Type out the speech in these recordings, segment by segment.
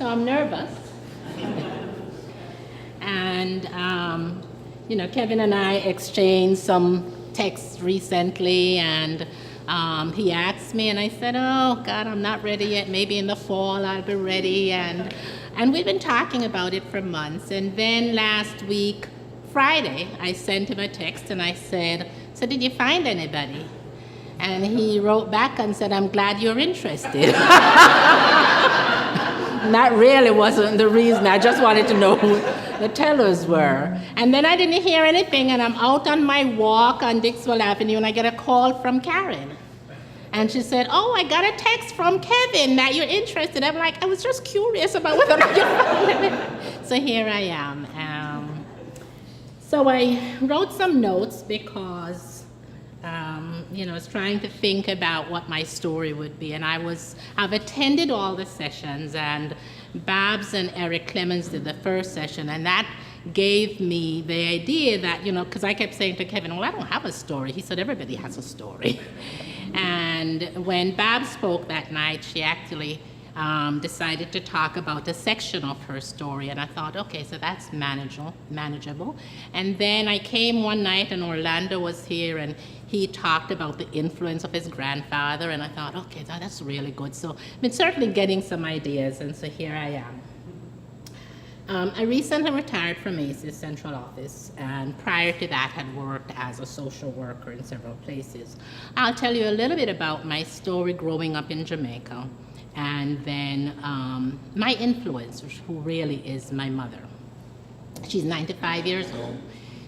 I'm nervous. And, Kevin and I exchanged some texts recently, and he asked me, and I said, oh, God, I'm not ready yet. Maybe in the fall I'll be ready. And we've been talking about it for months. And then last week, Friday, I sent him a text, and I said, so did you find anybody? And he wrote back and said, I'm glad you're interested. That really wasn't the reason. I just wanted to know who the tellers were. And then I didn't hear anything, and I'm out on my walk on Dixwell Avenue, and I get a call from Karen. And she said, oh, I got a text from Kevin that you're interested. I'm like, I was just curious about whether or not you found it. So here I am. So I wrote some notes because I was trying to think about what my story would be. And I've attended all the sessions, and Babs and Eric Clemens did the first session, and that gave me the idea that, because I kept saying to Kevin, well, I don't have a story. He said, everybody has a story. And when Babs spoke that night, she actually decided to talk about a section of her story, and I thought, okay, so that's manageable. And then I came one night, and Orlando was here, and he talked about the influence of his grandfather, and I thought, okay, that's really good. So I've been certainly getting some ideas, and so here I am. I recently retired from Macy's central office, and prior to that had worked as a social worker in several places. I'll tell you a little bit about my story growing up in Jamaica, and then my influence, who really is my mother. She's 95 years old.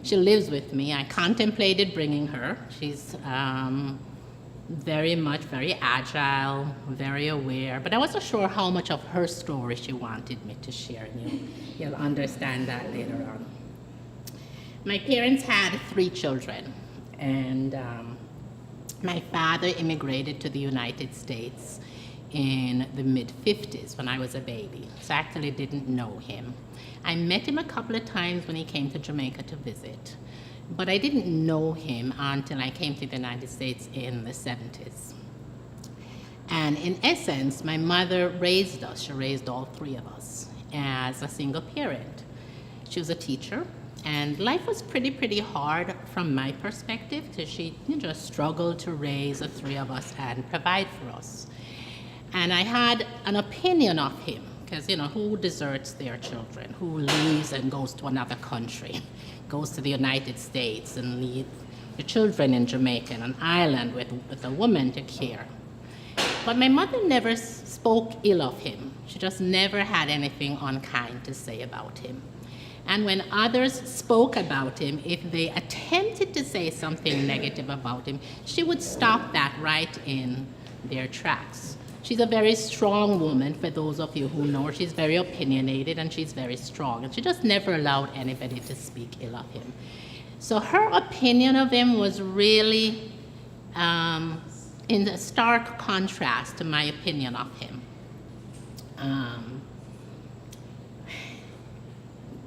She lives with me. I contemplated bringing her. She's very agile, very aware, but I wasn't sure how much of her story she wanted me to share, and you'll understand that later on. My parents had 3 children, and my father immigrated to the United States in the mid-50s when I was a baby, so I actually didn't know him. I met him a couple of times when he came to Jamaica to visit, but I didn't know him until I came to the United States in the 70s. And in essence, my mother raised us. She raised all 3 of us as a single parent. She was a teacher, and life was pretty hard from my perspective, because she just struggled to raise the 3 of us and provide for us. And I had an opinion of him, because who deserts their children? Who leaves and goes to another country, goes to the United States and leaves the children in Jamaica, an island with a woman to care? But my mother never spoke ill of him. She just never had anything unkind to say about him. And when others spoke about him, if they attempted to say something negative about him, she would stop that right in their tracks. She's a very strong woman, for those of you who know her. She's very opinionated, and she's very strong, and she just never allowed anybody to speak ill of him. So her opinion of him was really in a stark contrast to my opinion of him.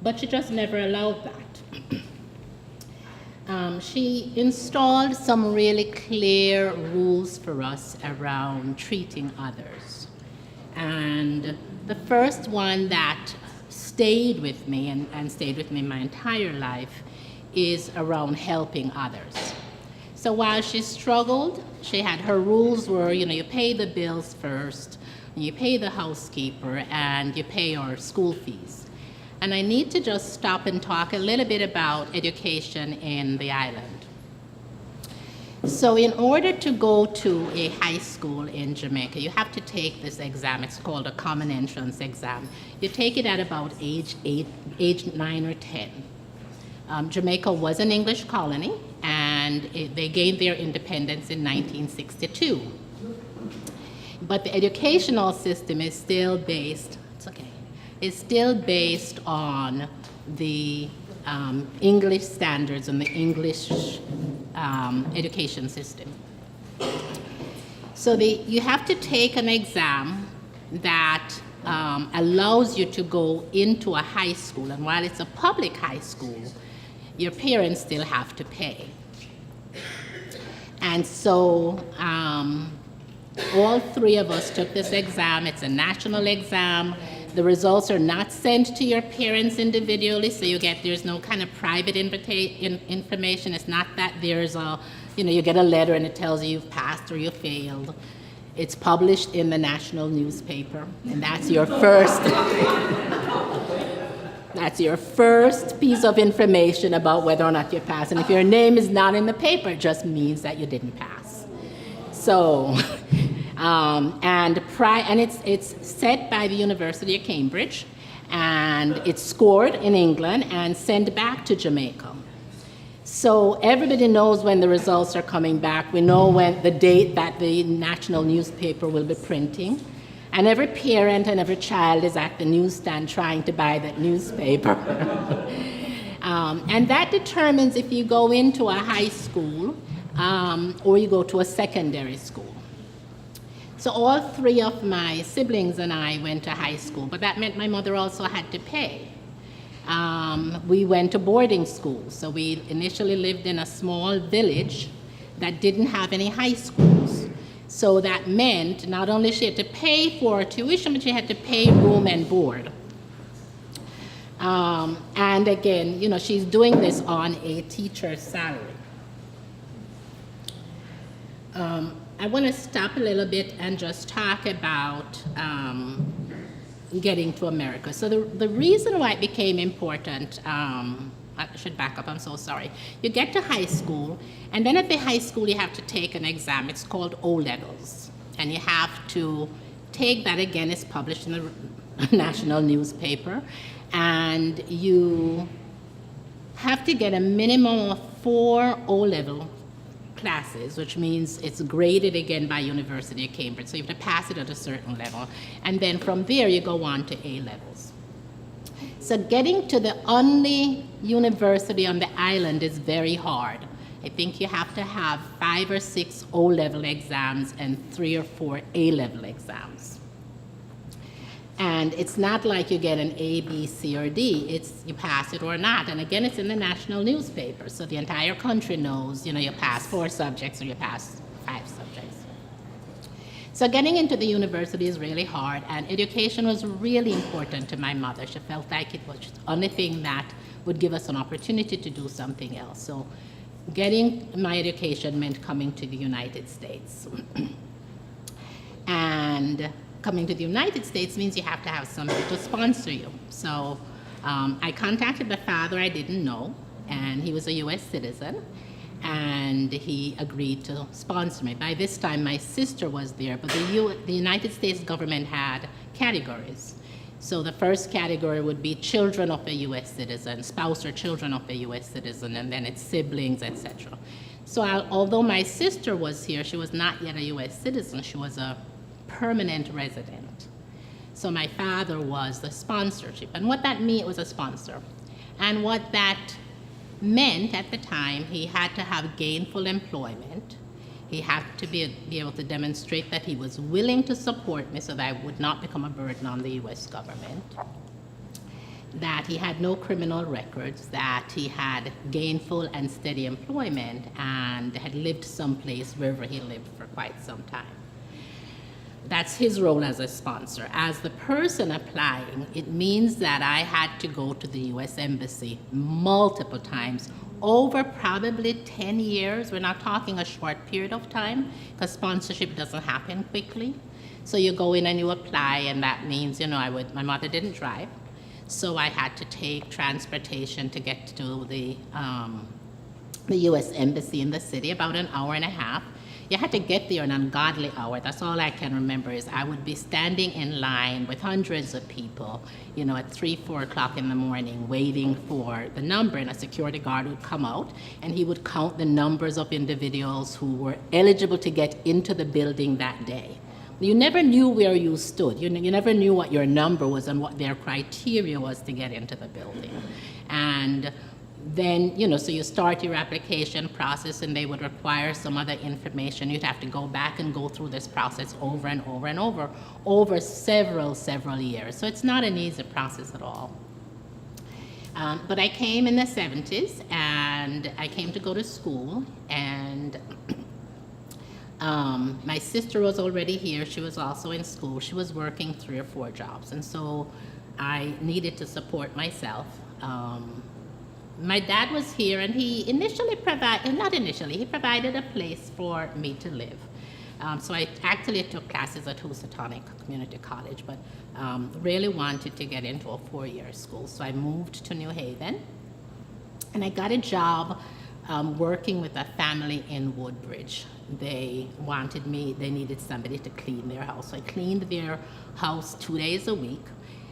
But she just never allowed that. She installed some really clear rules for us around treating others. And the first one that stayed with me and stayed with me my entire life is around helping others. So while she struggled, she had her rules were, you pay the bills first, you pay the housekeeper, and you pay your school fees. And I need to just stop and talk a little bit about education in the island. So in order to go to a high school in Jamaica, you have to take this exam. It's called a common entrance exam. You take it at about age 9 or 10. Jamaica was an English colony, and they gained their independence in 1962. But the educational system is still based, on the English standards and the English education system. So you have to take an exam that allows you to go into a high school, and while it's a public high school, your parents still have to pay. And so all 3 of us took this exam. It's a national exam. The results are not sent to your parents individually, so there's no kind of private information. It's not that there's you get a letter and it tells you you've passed or you failed. It's published in the national newspaper, and that's your first that's your first piece of information about whether or not you pass. And if your name is not in the paper, it just means that you didn't pass. So, and it's set by the University of Cambridge, and it's scored in England and sent back to Jamaica. So everybody knows when the results are coming back. We know when the date that the national newspaper will be printing. And every parent and every child is at the newsstand trying to buy that newspaper. And that determines if you go into a high school or you go to a secondary school. So all three of my siblings and I went to high school, but that meant my mother also had to pay. We went to boarding school. So we initially lived in a small village that didn't have any high schools. So that meant not only she had to pay for tuition, but she had to pay room and board. And again, she's doing this on a teacher's salary. I want to stop a little bit and just talk about getting to America. So the reason why it became important, I should back up, I'm so sorry. You get to high school, and then at the high school you have to take an exam. It's called O-levels. And you have to take that again. It's published in the national newspaper. And you have to get a minimum of 4 O-level classes, which means it's graded again by University of Cambridge. So you have to pass it at a certain level. And then from there you go on to A-levels. So getting to the only university on the island is very hard. I think you have to have 5 or 6 O-level exams and 3 or 4 A-level exams. And it's not like you get an A, B, C, or D. It's you pass it or not. And again, it's in the national newspaper. So the entire country knows, you pass 4 subjects or you pass 5 subjects. So getting into the university is really hard, and education was really important to my mother. She felt like it was the only thing that would give us an opportunity to do something else. So getting my education meant coming to the United States. And coming to the United States means you have to have somebody to sponsor you. So I contacted the father I didn't know, and he was a U.S. citizen. And he agreed to sponsor me. By this time, my sister was there, but the United States government had categories. So the first category would be children of a U.S. citizen, spouse or children of a U.S. citizen, and then it's siblings, etc. So although my sister was here, she was not yet a U.S. citizen. She was a permanent resident. So my father was the sponsorship. And what that meant was a sponsor. And what that meant at the time, he had to have gainful employment. He had to be able to demonstrate that he was willing to support me so that I would not become a burden on the U.S. government, that he had no criminal records, that he had gainful and steady employment, and had lived someplace wherever he lived for quite some time. That's his role as a sponsor. As the person applying, it means that I had to go to the U.S. Embassy multiple times over probably 10 years. We're not talking a short period of time, because sponsorship doesn't happen quickly. So you go in and you apply, and that means, my mother didn't drive, so I had to take transportation to get to the U.S. Embassy in the city, about an hour and a half. You had to get there an ungodly hour. That's all I can remember is I would be standing in line with hundreds of people, at 3, 4 o'clock in the morning, waiting for the number, and a security guard would come out, and he would count the numbers of individuals who were eligible to get into the building that day. You never knew where you stood. You never knew what your number was and what their criteria was to get into the building. And then, so you start your application process, and they would require some other information. You'd have to go back and go through this process over and over and over several years. So it's not an easy process at all. But I came in the 70s, and I came to go to school, and My sister was already here. She was also in school. She was working 3 or 4 jobs. And so I needed to support myself. My dad was here, and he he provided a place for me to live. So I actually took classes at Housatonic Community College, but really wanted to get into a 4-year school. So I moved to New Haven, and I got a job working with a family in Woodbridge. They needed somebody to clean their house. So I cleaned their house 2 days a week.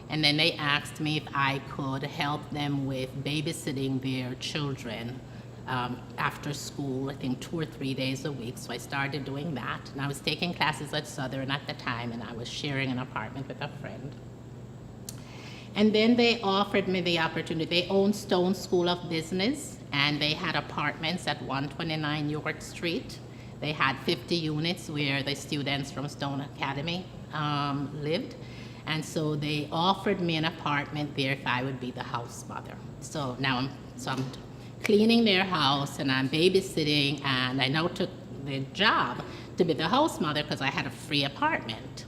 And then they asked me if I could help them with babysitting their children after school, I think 2 or 3 days a week. So I started doing that. And I was taking classes at Southern at the time, and I was sharing an apartment with a friend. And then they offered me the opportunity. They owned Stone School of Business, and they had apartments at 129 York Street. They had 50 units where the students from Stone Academy lived. And so they offered me an apartment there if I would be the house mother. So now I'm cleaning their house, and I'm babysitting, and I now took the job to be the house mother because I had a free apartment.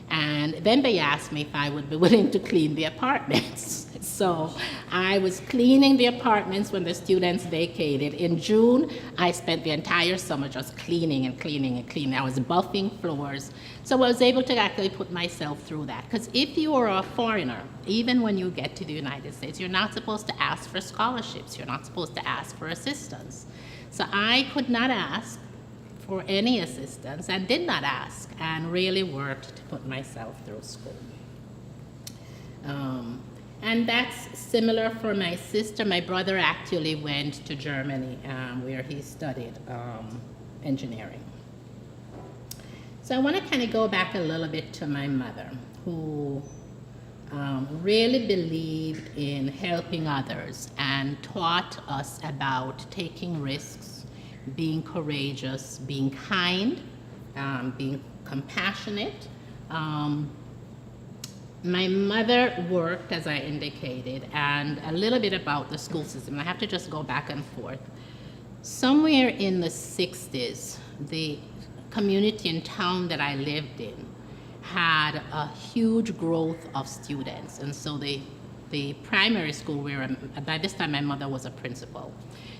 And then they asked me if I would be willing to clean the apartments. So I was cleaning the apartments when the students vacated. In June, I spent the entire summer just cleaning and cleaning and cleaning. I was buffing floors. So I was able to actually put myself through that. Because if you are a foreigner, even when you get to the United States, you're not supposed to ask for scholarships. You're not supposed to ask for assistance. So I could not ask for any assistance, and did not ask, and really worked to put myself through school. And that's similar for my sister. My brother actually went to Germany where he studied engineering. So I want to kind of go back a little bit to my mother, who really believed in helping others and taught us about taking risks, being courageous, being kind, being compassionate. My mother worked, as I indicated, and a little bit about the school system. I have to just go back and forth. Somewhere in the 60s, the community and town that I lived in had a huge growth of students. And so the primary school, where by this time my mother was a principal,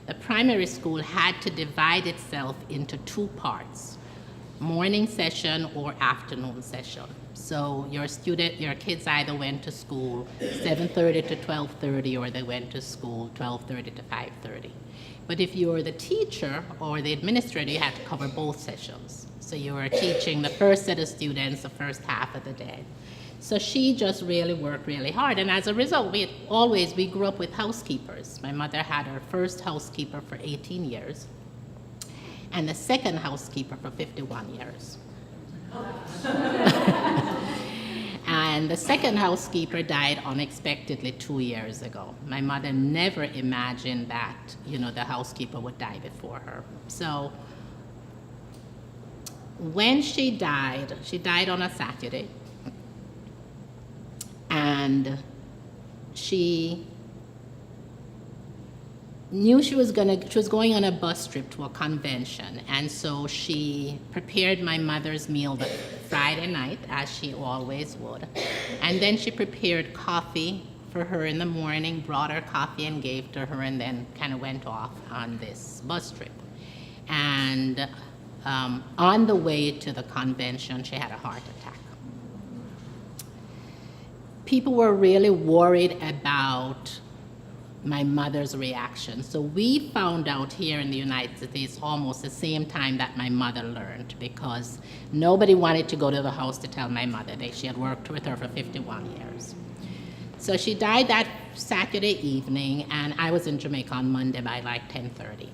the primary school had to divide itself into 2 parts, morning session or afternoon session. So your kids either went to school 7:30 to 12:30, or they went to school 12:30 to 5:30. But if you were the teacher or the administrator, you had to cover both sessions. So you were teaching the first set of students the first half of the day. So she just really worked really hard. And as a result, we grew up with housekeepers. My mother had her first housekeeper for 18 years and the second housekeeper for 51 years. And the second housekeeper died unexpectedly 2 years ago. My mother never imagined that, the housekeeper would die before her. So when she died on a Saturday. And she knew she was going on a bus trip to a convention, and so she prepared my mother's meal the Friday night, as she always would, and then she prepared coffee for her in the morning, brought her coffee and gave to her, and then kind of went off on this bus trip. And on the way to the convention, she had a heart attack. People were really worried about my mother's reaction. So we found out here in the United States almost the same time that my mother learned, because nobody wanted to go to the house to tell my mother that she had worked with her for 51 years. So she died that Saturday evening, and I was in Jamaica on Monday by like 10:30.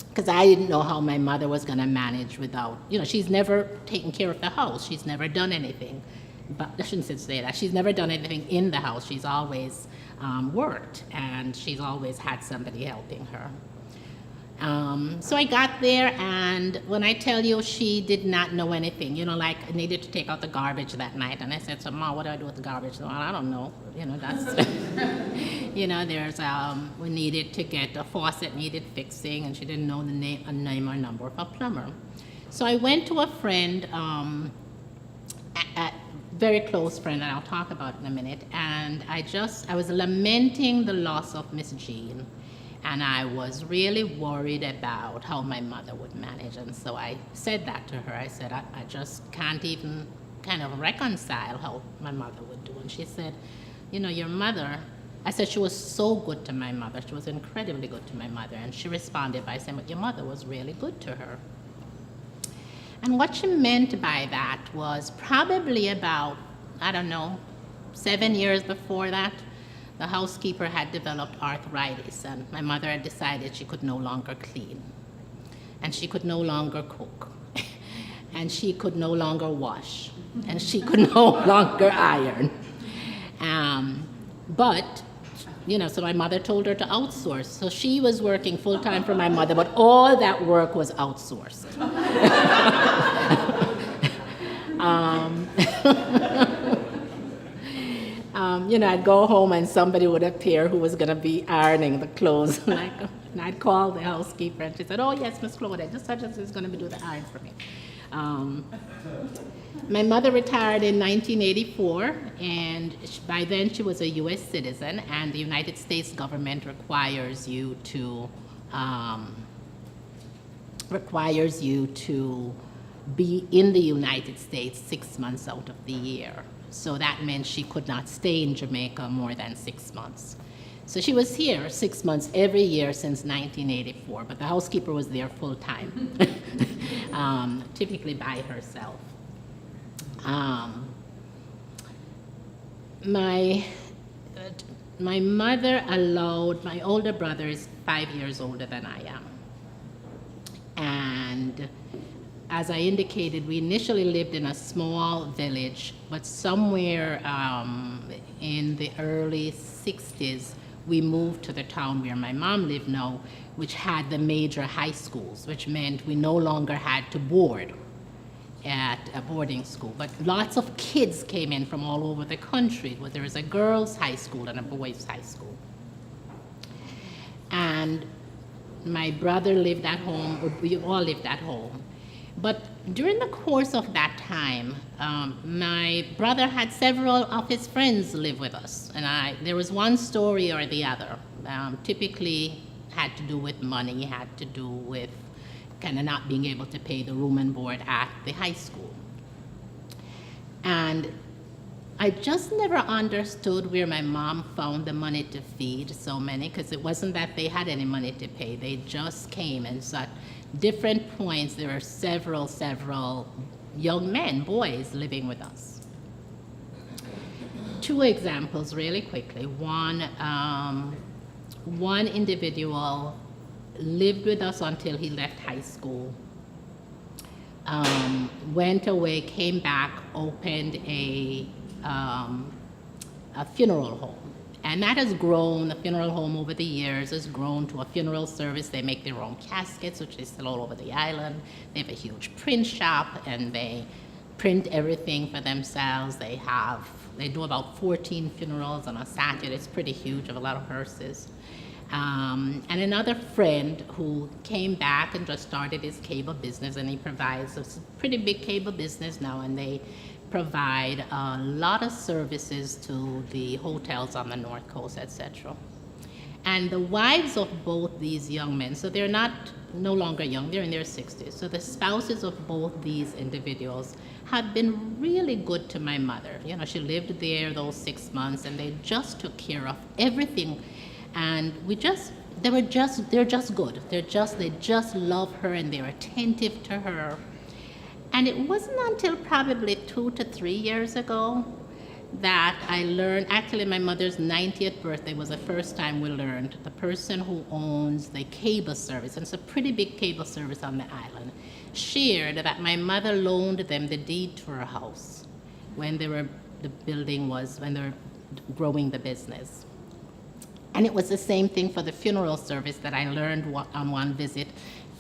Because I didn't know how my mother was gonna manage without, she's never taken care of the house. She's never done anything. But I shouldn't say that. She's never done anything in the house. She's always worked, and she's always had somebody helping her. So I got there, and when I tell you, she did not know anything. Like I needed to take out the garbage that night, and I said, "So, Ma, what do I do with the garbage?" Well, I don't know. That's, there's we needed to get a faucet needed fixing, and she didn't know the name or number of a plumber. So I went to a friend, a very close friend, and I'll talk about it in a minute, and I was lamenting the loss of Miss Jean, and I was really worried about how my mother would manage, and so I said that to her. I said, I just can't even kind of reconcile how my mother would do, and she said, you know, your mother, I said she was so good to my mother, she was incredibly good to my mother, and she responded by saying, but your mother was really good to her. And what she meant by that was probably about, I don't know, 7 years before that, the housekeeper had developed arthritis, and my mother had decided she could no longer clean, and she could no longer cook, and she could no longer wash, and she could no longer iron. But, you know, so my mother told her to outsource. So she was working full-time for my mother, but all that work was outsourced. You know, I'd go home and somebody would appear who was going to be ironing the clothes. And I'd call the housekeeper, and she said, oh, yes, Miss Claudette, just such as is going to do the iron for me. My mother retired in 1984, and by then she was a U.S. citizen, and the United States government requires you to be in the United States 6 months out of the year. So that meant she could not stay in Jamaica more than 6 months. So she was here 6 months every year since 1984, but the housekeeper was there full time, typically by herself. My mother allowed, my older brother is 5 years older than I am. And as I indicated, we initially lived in a small village, but somewhere in the early 60s, we moved to the town where my mom lived now, which had the major high schools, which meant we no longer had to board at a boarding school. But lots of kids came in from all over the country, where there was a girls' high school and a boys' high school. And my brother lived at home, we all lived at home. But during the course of that time, my brother had several of his friends live with us. And there was one story or the other. Typically had to do with money, had to do with kind of not being able to pay the room and board at the high school. And I just never understood where my mom found the money to feed so many, because it wasn't that they had any money to pay. They just came, and so at different points there were several young men, boys, living with us. Two examples really quickly. One individual lived with us until he left high school, went away, came back, opened a funeral home. And that has grown, the funeral home over the years has grown to a funeral service. They make their own caskets, which they sell all over the island. They have a huge print shop, and they print everything for themselves. They do about 14 funerals on a Saturday. It's pretty huge, of a lot of hearses. And another friend who came back and just started his cable business, and he provides a pretty big cable business now, and they provide a lot of services to the hotels on the North Coast, etc. And the wives of both these young men, so they're no longer young, they're in their 60s. So the spouses of both these individuals have been really good to my mother. You know, she lived there those 6 months, and they just took care of everything. And they're just good. They just love her, and they're attentive to her. And it wasn't until probably 2 to 3 years ago that I learned, actually my mother's 90th birthday was the first time we learned the person who owns the cable service, and it's a pretty big cable service on the island, shared that my mother loaned them the deed to her house when they were growing the business. And it was the same thing for the funeral service that I learned on one visit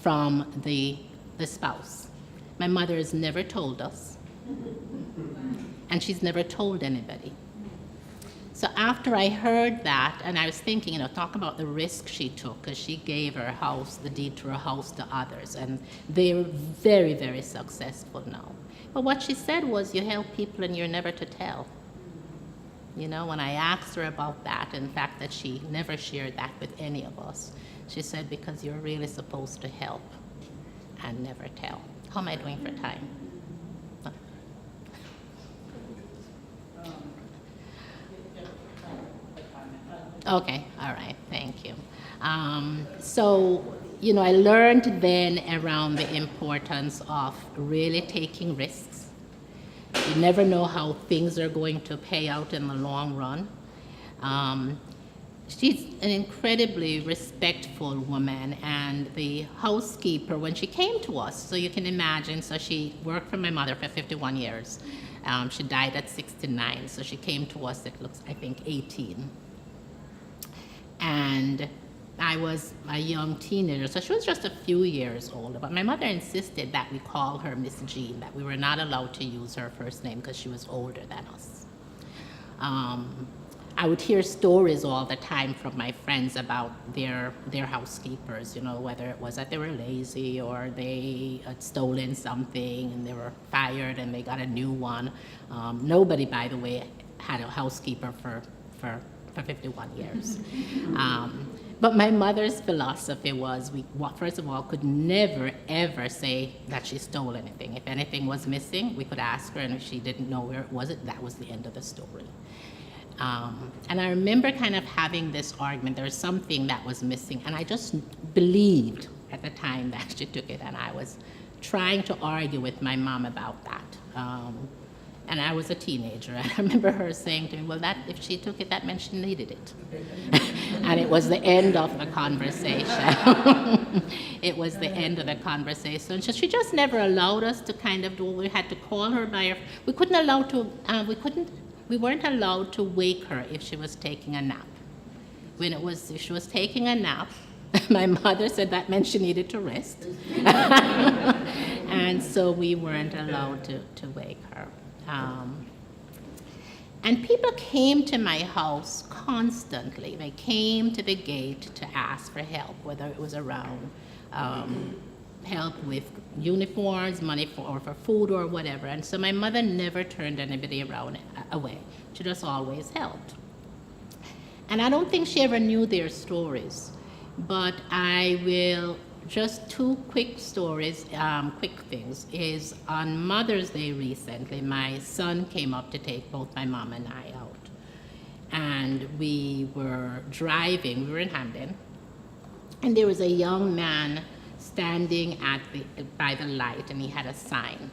from the spouse. My mother has never told us, and she's never told anybody. So after I heard that, and I was thinking, talk about the risk she took, because she gave her house, the deed to her house, to others, and they're very, very successful now. But what she said was, you help people and you're never to tell. When I asked her about that, and the fact that she never shared that with any of us, she said, because you're really supposed to help and never tell. How am I doing for time? Okay, all right, thank you. I learned then around the importance of really taking risks. You never know how things are going to pay out in the long run. She's an incredibly respectful woman, and the housekeeper, when she came to us, so you can imagine, so she worked for my mother for 51 years. She died at 69, so she came to us at, I think, 18. And I was a young teenager, so she was just a few years older. But my mother insisted that we call her Miss Jean, that we were not allowed to use her first name because she was older than us. I would hear stories all the time from my friends about their housekeepers, whether it was that they were lazy or they had stolen something and they were fired and they got a new one. Nobody, by the way, had a housekeeper for 51 years. But my mother's philosophy was, we, first of all, could never, ever say that she stole anything. If anything was missing, we could ask her, and if she didn't know where it was, that was the end of the story. And I remember kind of having this argument. There was something that was missing, and I just believed at the time that she took it, and I was trying to argue with my mom about that. And I was a teenager, and I remember her saying to me, well, that if she took it, that meant she needed it. And it was the end of the conversation. It was the end of the conversation. So she just never allowed us to kind of do, we had to call her by her, we weren't allowed to wake her if she was taking a nap. If she was taking a nap, my mother said that meant she needed to rest. And so we weren't allowed to wake her. And people came to my house constantly. They came to the gate to ask for help, whether it was around help with uniforms, money or for food or whatever. And so my mother never turned anybody away. She just always helped. And I don't think she ever knew their stories, but I will just two quick stories, quick things, is on Mother's Day recently, my son came up to take both my mom and I out. And we were driving, we were in Hamden, and there was a young man standing by the light, and he had a sign,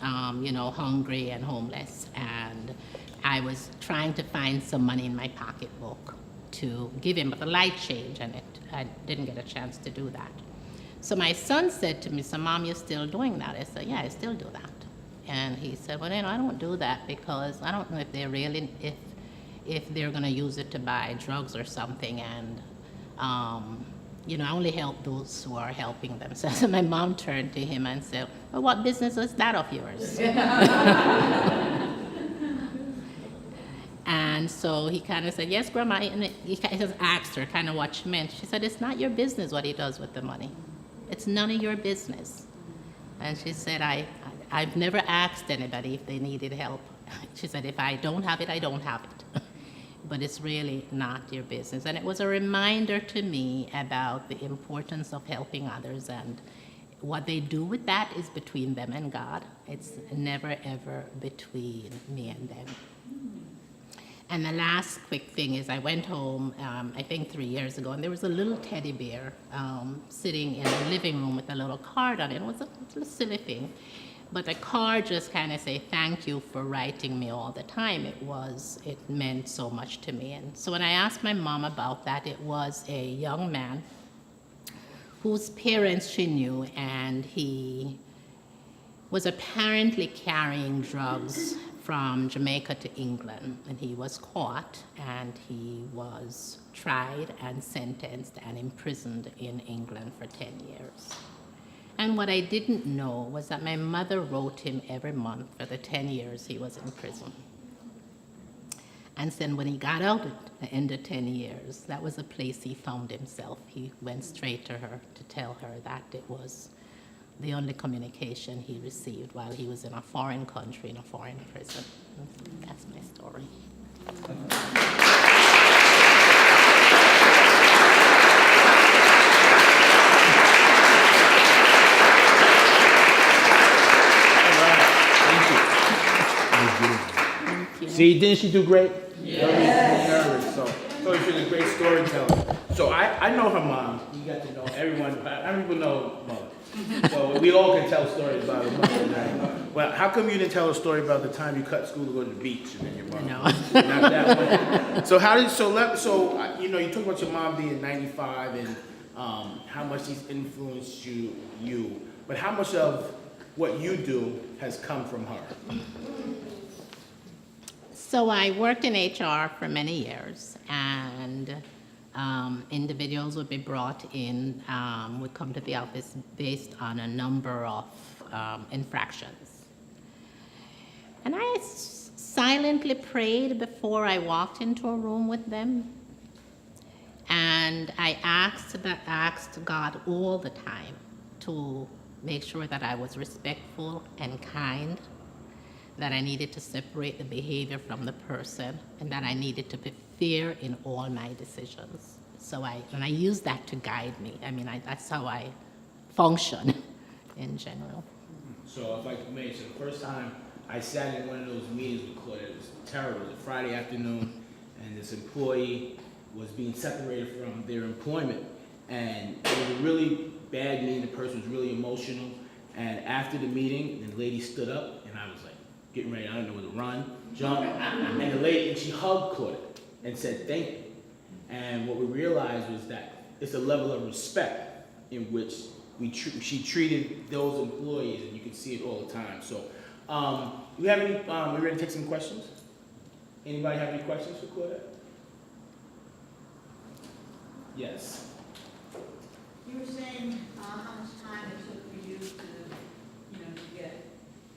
hungry and homeless. And I was trying to find some money in my pocketbook to give him, but the light changed, and I didn't get a chance to do that. So my son said to me, so Mom, you're still doing that? I said, yeah, I still do that. And he said, well, I don't do that because I don't know if they're really, if they're gonna use it to buy drugs or something, and I only help those who are helping themselves. So my mom turned to him and said, well, what business is that of yours? And so he kind of said, yes, Grandma, and he just asked her kind of what she meant. She said, it's not your business what he does with the money. It's none of your business. And she said, I've never asked anybody if they needed help. She said, if I don't have it, I don't have it. But it's really not your business. And it was a reminder to me about the importance of helping others, and what they do with that is between them and God. It's never, ever between me and them. And the last quick thing is I went home, I think 3 years ago, and there was a little teddy bear sitting in the living room with a little card on it. It was a little silly thing. But the card just kind of say, thank you for writing me all the time. It meant so much to me. And so when I asked my mom about that, it was a young man whose parents she knew, and he was apparently carrying drugs from Jamaica to England, and he was caught, and he was tried and sentenced and imprisoned in England for 10 years. And what I didn't know was that my mother wrote him every month for the 10 years he was in prison. And then when he got out at the end of 10 years, that was a place he found himself. He went straight to her to tell her that it was the only communication he received while he was in a foreign country, in a foreign prison. That's my story. Thank you. See, didn't she do great? Yes. So she's a great storyteller. So I know her mom. You got to know everyone. I people know mother. So we all can tell stories about her mother. Right? Well, how come you didn't tell a story about the time you cut school to go to the beach and then your mom? No. Not that one. So how did you know, you talk about your mom being 95 and how much she's influenced you, but how much of what you do has come from her? So I worked in HR for many years, and individuals would be brought in, would come to the office based on a number of infractions. And I silently prayed before I walked into a room with them. And I asked God all the time to make sure that I was respectful and kind, that I needed to separate the behavior from the person, and that I needed to be fair in all my decisions. So I use that to guide me. I mean, that's how I function in general. So if I could mention, the first time I sat in one of those meetings with Claudette, it was terrible. It was a Friday afternoon, and this employee was being separated from their employment. And it was a really bad meeting. The person was really emotional. And after the meeting, the lady stood up, and I was like, getting ready, I don't know whether to run, jump, and the lady, and she hugged Claudette and said, thank you. And what we realized was that it's a level of respect in which she treated those employees, and you can see it all the time. So, we have any, we ready to take some questions? Anybody have any questions for Claudette? Yes. You were saying how much time it took for you to, to get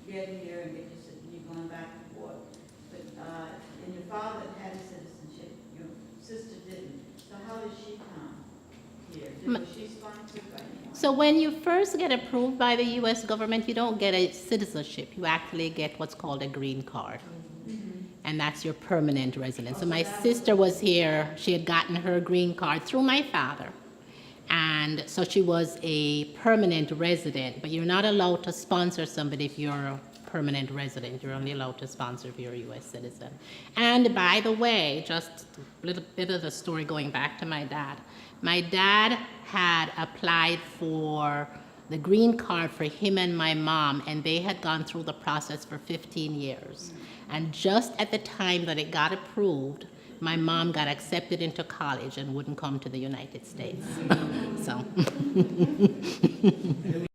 here and get you going back and forth. But and your father had a citizenship, your sister didn't. So how did she come here? Was she sponsored by anyone? So when you first get approved by the U.S. government, you don't get a citizenship. You actually get what's called a green card. And that's your permanent residence. So my sister was here. She had gotten her green card through my father. And so she was a permanent resident, but you're not allowed to sponsor somebody if you're a permanent resident. You're only allowed to sponsor if you're a U.S. citizen. And by the way, just a little bit of the story going back to my dad. My dad had applied for the green card for him and my mom, and they had gone through the process for 15 years. And just at the time that it got approved, my mom got accepted into college and wouldn't come to the United States. So. And then we